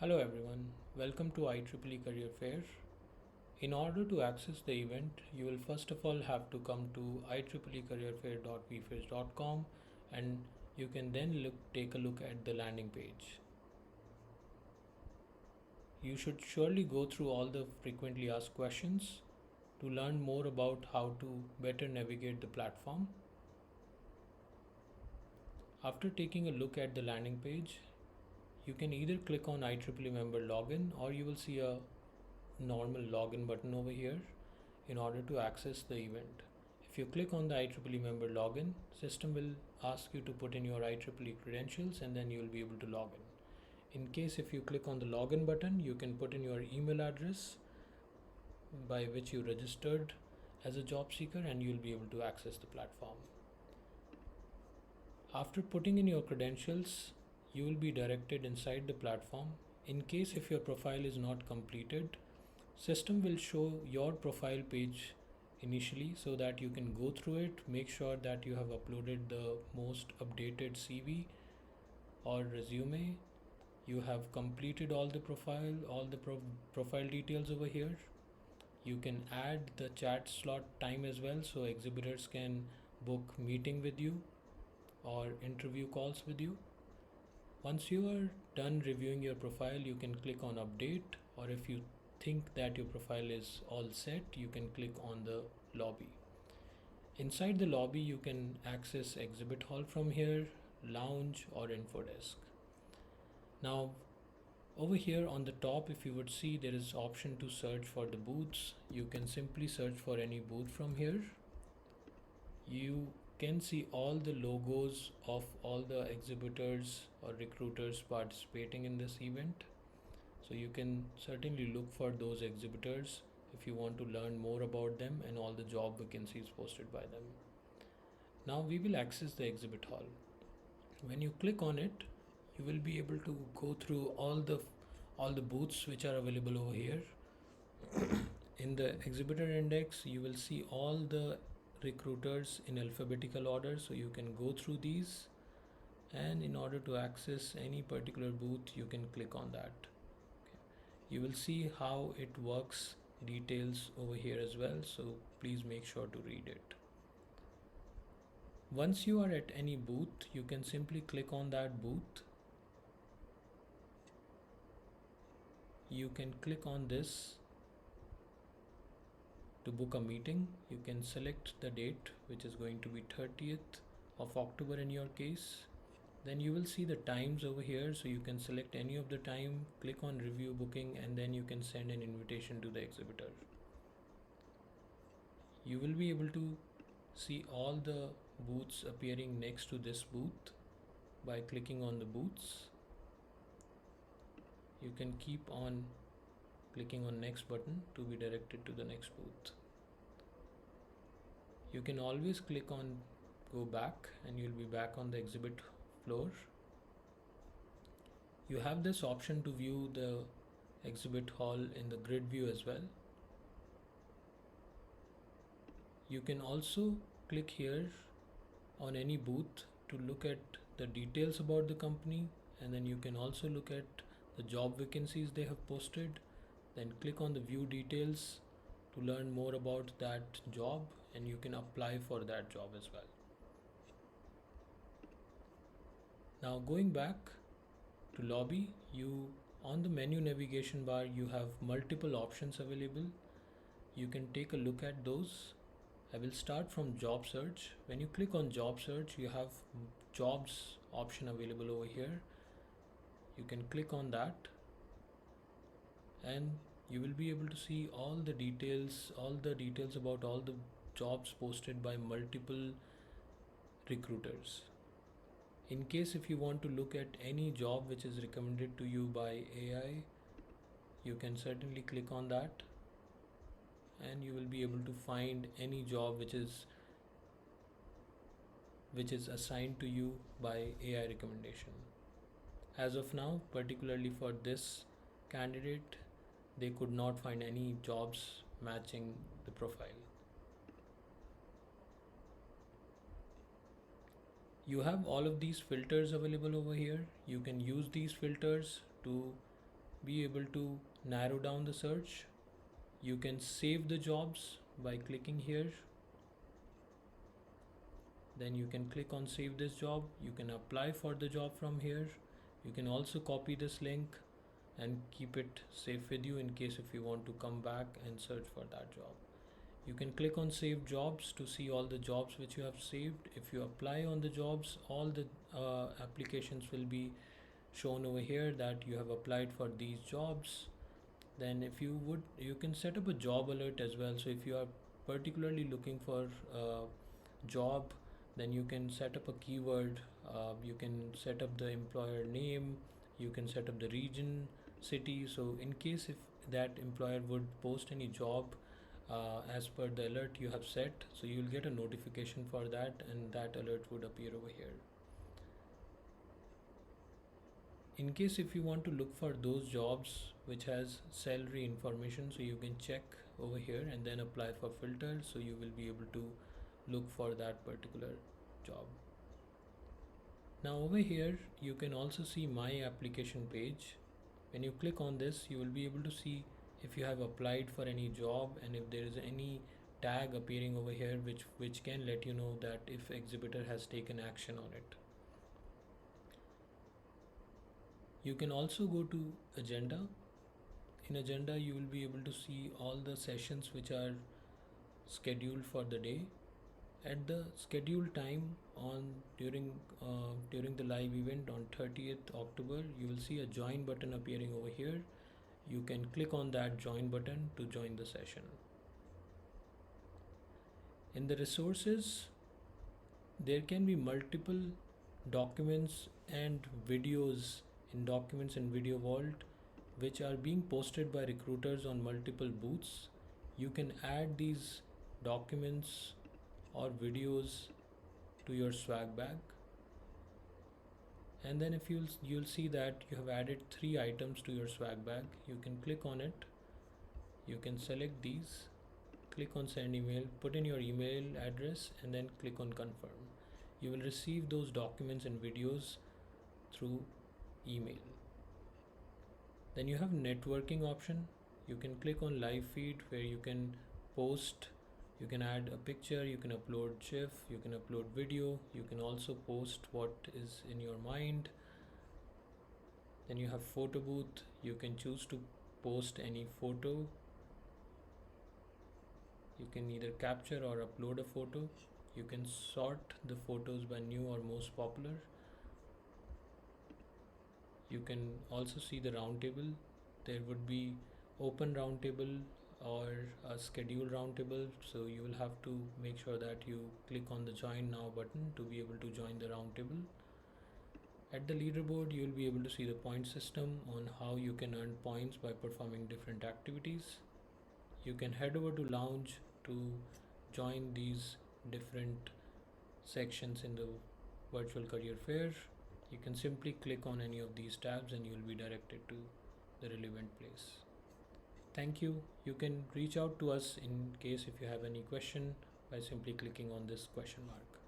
Hello everyone, welcome to IEEE Career Fair. In order to access the event, you will first of all have to come to ieeecareerfair.vfairs.com and you can then take a look at the landing page. You should surely go through all the frequently asked questions to learn more about how to better navigate the platform. After taking a look at the landing page, you can either click on IEEE member login or you will see a normal login button over here in order to access the event. If you click on the IEEE member login, system will ask you to put in your IEEE credentials and then you will be able to log in. In case if you click on the login button, you can put in your email address by which you registered as a job seeker and you'll be able to access the platform. After putting in your credentials, you will be directed inside the platform. In case if your profile is not completed, system will show your profile page initially so that you can go through it, make sure that you have uploaded the most updated CV or resume, you have completed all the profile details over here. You can add the chat slot time as well so exhibitors can book meeting with you or interview calls with you. Once you are done reviewing your profile, you can click on update, or if you think that your profile is all set, you can click on the lobby. Inside the lobby, you can access exhibit hall from here, lounge or info desk. Now, over here on the top, if you would see, there is option to search for the booths. You can simply search for any booth from here. You can see all the logos of all the exhibitors or recruiters participating in this event. So you can certainly look for those exhibitors if you want to learn more about them and all the job vacancies posted by them. Now we will access the exhibit hall. When you click on it, you will be able to go through all the booths which are available over here. In the exhibitor index, you will see all the recruiters in alphabetical order, so you can go through these, and in order to access any particular booth, you can click on that. You will see how it works details over here as well, so please make sure to read it. Once you are at any booth, you can simply click on that booth. You can click on this to book a meeting. You can select the date, which is going to be 30th of October in your case. Then you will see the times over here, so you can select any of the time, click on review booking, and then you can send an invitation to the exhibitor. You will be able to see all the booths appearing next to this booth by clicking on the booths. You can keep on clicking on next button to be directed to the next booth. You can always click on go back and you'll be back on the exhibit floor. You have this option to view the exhibit hall in the grid view as well. You can also click here on any booth to look at the details about the company, and then you can also look at the job vacancies they have posted. Then click on the view details to learn more about that job, and you can apply for that job as well. Now going back to lobby, you on the menu navigation bar you have multiple options available. You can take a look at those. I will start from job search. When you click on job search, you have jobs option available over here. You can click on that and you will be able to see all the details about all the jobs posted by multiple recruiters. In case if you want to look at any job which is recommended to you by AI, you can certainly click on that and you will be able to find any job which is assigned to you by AI recommendation. As of now, particularly for this candidate, they could not find any jobs matching the profile. You have all of these filters available over here. You can use these filters to be able to narrow down the search. You can save the jobs by clicking here. Then you can click on save this job. You can apply for the job from here. You can also copy this link and keep it safe with you in case if you want to come back and search for that job. You can click on save jobs to see all the jobs which you have saved. If you apply on the jobs, all the applications will be shown over here that you have applied for these jobs. Then if you would, you can set up a job alert as well. So if you are particularly looking for a job, then you can set up a keyword. You can set up the employer name. You can set up the region, city. So in case if that employer would post any job as per the alert you have set, so you will get a notification for that, and that alert would appear over here. In case if you want to look for those jobs which has salary information, so you can check over here and then apply for filter, so you will be able to look for that particular job. Now over here you can also see my application page. When you click on this, you will be able to see if you have applied for any job and if there is any tag appearing over here which can let you know that if exhibitor has taken action on it. You can also go to agenda. In agenda you will be able to see all the sessions which are scheduled for the day. At the scheduled time during the live event on 30th October, you will see a join button appearing over here. You can click on that join button to join the session. In the resources, there can be multiple documents and videos in Documents and Video Vault which are being posted by recruiters on multiple booths. You can add these documents or videos to your swag bag, and then if you'll see that you have added 3 items to your swag bag. You can click on it, you can select these, click on send email, put in your email address and then click on confirm. You will receive those documents and videos through email. Then you have networking option. You can click on live feed where you can post, you can add a picture, you can upload GIF, you can upload video, you can also post what is in your mind. Then you have photo booth. You can choose to post any photo. You can either capture or upload a photo. You can sort the photos by new or most popular. You can also see the roundtable. There would be open roundtable or a scheduled roundtable, so you will have to make sure that you click on the join now button to be able to join the roundtable. At the leaderboard, you will be able to see the point system on how you can earn points by performing different activities. You can head over to Lounge to join these different sections in the virtual career fair. You can simply click on any of these tabs and you will be directed to the relevant place. Thank you. You can reach out to us in case if you have any question by simply clicking on this question mark.